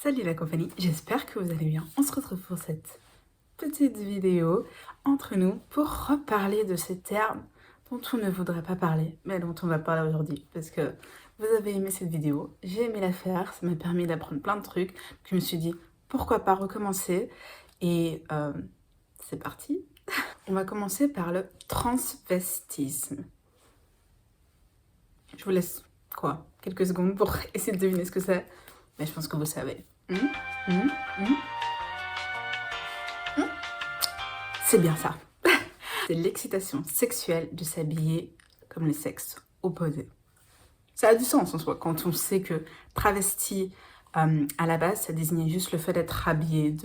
Salut la compagnie, j'espère que vous allez bien. On se retrouve pour cette petite vidéo entre nous pour reparler de ces termes dont on ne voudrait pas parler, mais dont on va parler aujourd'hui. Parce que vous avez aimé cette vidéo, j'ai aimé la faire, ça m'a permis d'apprendre plein de trucs. Donc je me suis dit, pourquoi pas recommencer. Et c'est parti. On va commencer par le transvestisme. Je vous laisse, quelques secondes pour essayer de deviner ce que c'est. Mais je pense que vous savez. C'est bien ça. C'est l'excitation sexuelle de s'habiller comme le sexe opposé. Ça a du sens en soi, quand on sait que travesti, à la base, ça désignait juste le fait d'être habillé,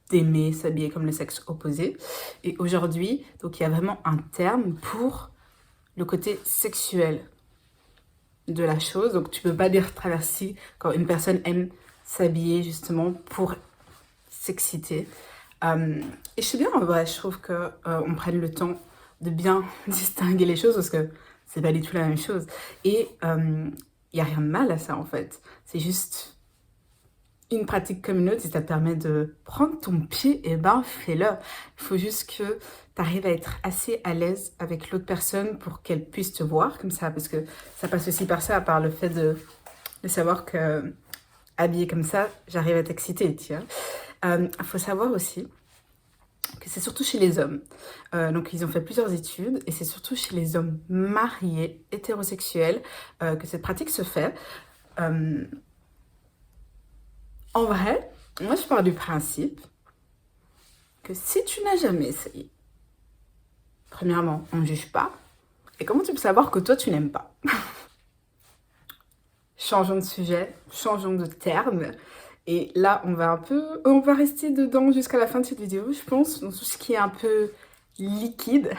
d'aimer s'habiller comme le sexe opposé. Et aujourd'hui, donc il y a vraiment un terme pour le côté sexuel de la chose. Donc tu peux pas dire travesti quand une personne aime s'habiller justement pour s'exciter. Et je sais bien, en vrai, je trouve qu'on prenne le temps de bien distinguer les choses parce que c'est pas du tout la même chose. Et il n'y a rien de mal à ça en fait. C'est juste une pratique comme une autre. Si ça te permet de prendre ton pied, et ben fais-le. Il faut juste que tu arrives à être assez à l'aise avec l'autre personne pour qu'elle puisse te voir comme ça. Parce que ça passe aussi par ça, par le fait de savoir que habillée comme ça, j'arrive à t'exciter, tu vois. Faut savoir aussi que c'est surtout chez les hommes. Donc ils ont fait plusieurs études et c'est surtout chez les hommes mariés, hétérosexuels, que cette pratique se fait. En vrai, moi je pars du principe que si tu n'as jamais essayé, premièrement, on ne juge pas. Et comment tu peux savoir que toi tu n'aimes pas? Changeons de sujet, changeons de terme. Et là, on va rester dedans jusqu'à la fin de cette vidéo, je pense, dans tout ce qui est un peu liquide.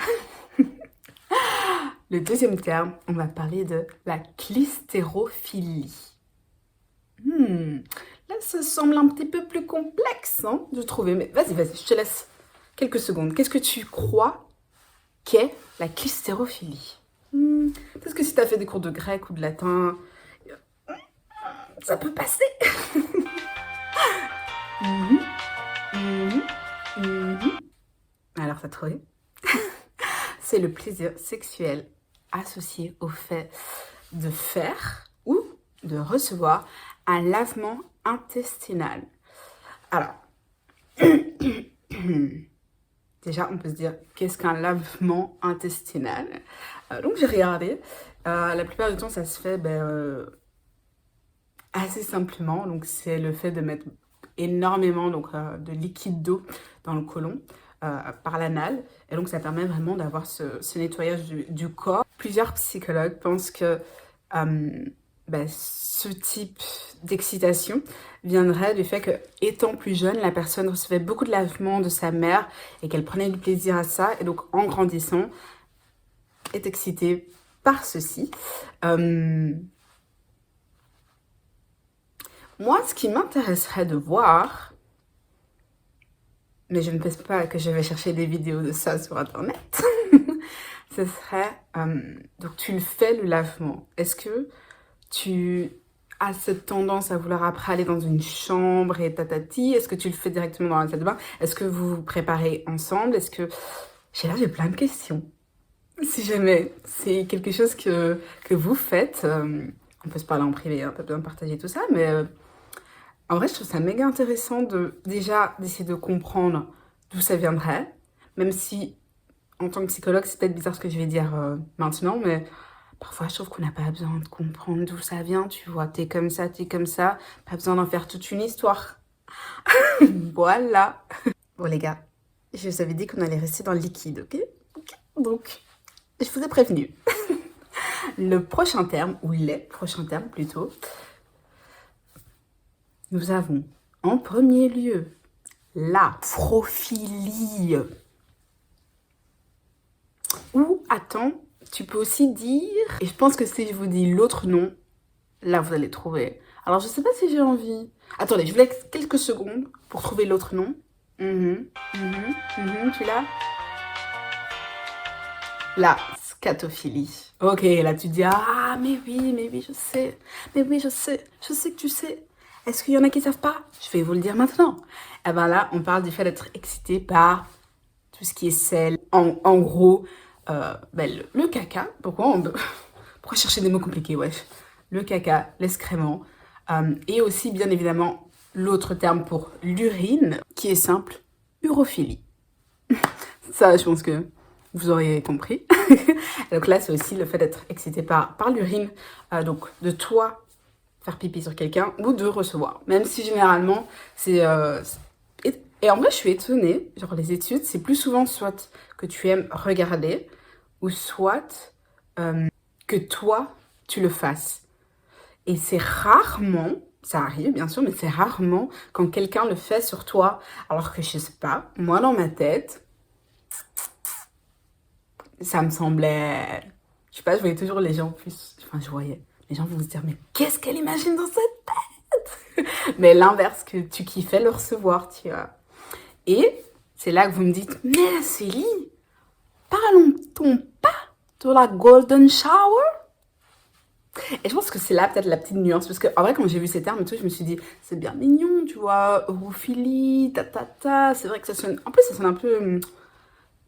Le deuxième terme, on va parler de la clistérophilie. Là, ça semble un petit peu plus complexe, hein, je trouvais. Mais vas-y, je te laisse quelques secondes. Qu'est-ce que tu crois qu'est la clistérophilie? Peut-être que si tu as fait des cours de grec ou de latin, ça peut passer. Alors, t'as trouvé? C'est le plaisir sexuel associé au fait de faire ou de recevoir un lavement intestinal. Alors, déjà, on peut se dire, qu'est-ce qu'un lavement intestinal? Donc, j'ai regardé. La plupart du temps, ça se fait assez simplement. Donc, c'est le fait de mettre énormément de liquide d'eau dans le côlon par l'anal. Et donc, ça permet vraiment d'avoir ce nettoyage du corps. Plusieurs psychologues pensent que ce type d'excitation viendrait du fait que, étant plus jeune, la personne recevait beaucoup de lavements de sa mère et qu'elle prenait du plaisir à ça. Et donc, en grandissant, est excitée par ceci. Moi, ce qui m'intéresserait de voir, mais je ne pense pas que je vais chercher des vidéos de ça sur internet, ce serait, donc tu le fais le lavement. Est-ce que tu as cette tendance à vouloir après aller dans une chambre et tatati? Est-ce que tu le fais directement dans la salle de bain? Est-ce que vous vous préparez ensemble? Est-ce que... J'ai plein de questions. Si jamais c'est quelque chose que vous faites, on peut se parler en privé, hein, pas besoin de partager tout ça, mais en vrai, je trouve ça méga intéressant d'essayer de comprendre d'où ça viendrait, même si, en tant que psychologue, c'est peut-être bizarre ce que je vais dire maintenant, mais parfois, je trouve qu'on n'a pas besoin de comprendre d'où ça vient, tu vois, t'es comme ça, pas besoin d'en faire toute une histoire. Voilà. Bon, les gars, je vous avais dit qu'on allait rester dans le liquide, ok? Donc, je vous ai prévenu. Le prochain terme, ou les prochains termes plutôt, nous avons en premier lieu la prophilie. Ou, attends, tu peux aussi dire... Et je pense que si je vous dis l'autre nom, là vous allez trouver. Alors je sais pas si j'ai envie... Attendez, je vous laisse quelques secondes pour trouver l'autre nom. Tu l'as? La scatophilie. Ok, là tu dis, ah mais oui, je sais. Mais oui, je sais que tu sais. Est-ce qu'il y en a qui ne savent pas? Je vais vous le dire maintenant. Et ben là, on parle du fait d'être excité par tout ce qui est sel. En gros, le caca. Pourquoi chercher des mots compliqués, wesh? Le caca, l'excrément. Et aussi, bien évidemment, l'autre terme pour l'urine, qui est simple, urophilie. Ça, je pense que vous auriez compris. Donc là, c'est aussi le fait d'être excité par l'urine. Donc, de toi faire pipi sur quelqu'un ou de recevoir. Même si généralement, c'est... et en vrai, je suis étonnée. Genre, les études, c'est plus souvent soit que tu aimes regarder ou soit que toi, tu le fasses. Et c'est rarement, ça arrive bien sûr, mais c'est rarement quand quelqu'un le fait sur toi. Alors que je sais pas, moi dans ma tête, ça me semblait... Je sais pas, je voyais toujours les gens plus... Enfin, je voyais. Les gens vont se dire, mais qu'est-ce qu'elle imagine dans cette tête? Mais l'inverse, que tu kiffais le recevoir, tu vois. Et c'est là que vous me dites, mais Célie, parlons-t-on pas de la golden shower? Et je pense que c'est là peut-être la petite nuance, parce qu'en vrai, quand j'ai vu ces termes et tout, je me suis dit, c'est bien mignon, tu vois, europhilie, c'est vrai que ça sonne, en plus ça sonne un peu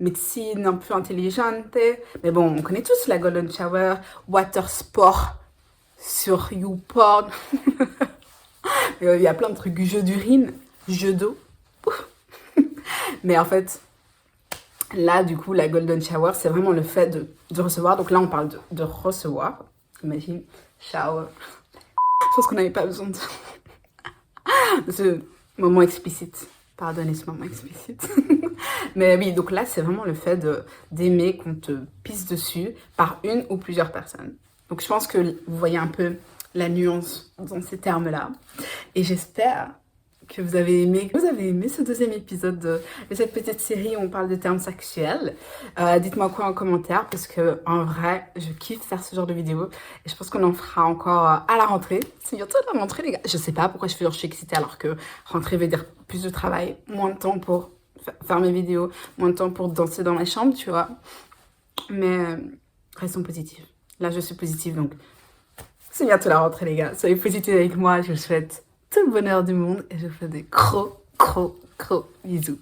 médecine, un peu intelligente, mais bon, on connaît tous la golden shower, water sport sur YouPorn, il y a plein de trucs, jeux d'urine, jeux d'eau, mais en fait, là, du coup, la golden shower, c'est vraiment le fait de recevoir, donc là, on parle de recevoir, imagine, shower. Je pense qu'on n'avait pas besoin de ce moment explicite. Pardonnez ce moment explicite. Mais oui, donc là, c'est vraiment le fait d'aimer qu'on te pisse dessus par une ou plusieurs personnes. Donc je pense que vous voyez un peu la nuance dans ces termes-là. Et j'espère que vous avez aimé ce deuxième épisode de cette petite série où on parle de termes sexuels. Dites-moi quoi en commentaire, parce que en vrai, je kiffe faire ce genre de vidéos et je pense qu'on en fera encore à la rentrée. C'est bientôt la rentrée, les gars. Je sais pas pourquoi je suis excitée alors que rentrée veut dire plus de travail, moins de temps pour faire mes vidéos, moins de temps pour danser dans ma chambre, tu vois. Mais restons positifs. Là, je suis positive, donc c'est bientôt la rentrée, les gars. Soyez positifs avec moi. Je vous souhaite tout le bonheur du monde et je vous fais des gros bisous.